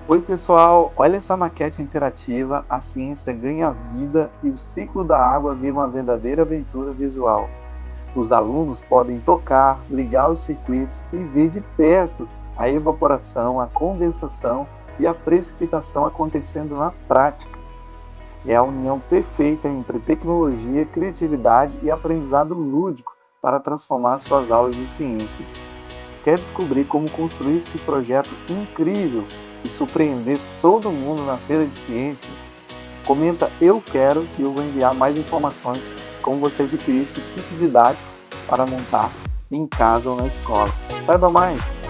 Oi pessoal, olha essa maquete interativa, a ciência ganha vida e o ciclo da água vira uma verdadeira aventura visual. Os alunos podem tocar, ligar os circuitos e ver de perto a evaporação, a condensação e a precipitação acontecendo na prática. É a união perfeita entre tecnologia, criatividade e aprendizado lúdico para transformar suas aulas de ciências. Quer descobrir como construir esse projeto incrível e surpreender todo mundo na Feira de Ciências? Comenta "Eu quero" e eu vou enviar mais informações como você adquirir esse kit didático para montar em casa ou na escola. Saiba mais!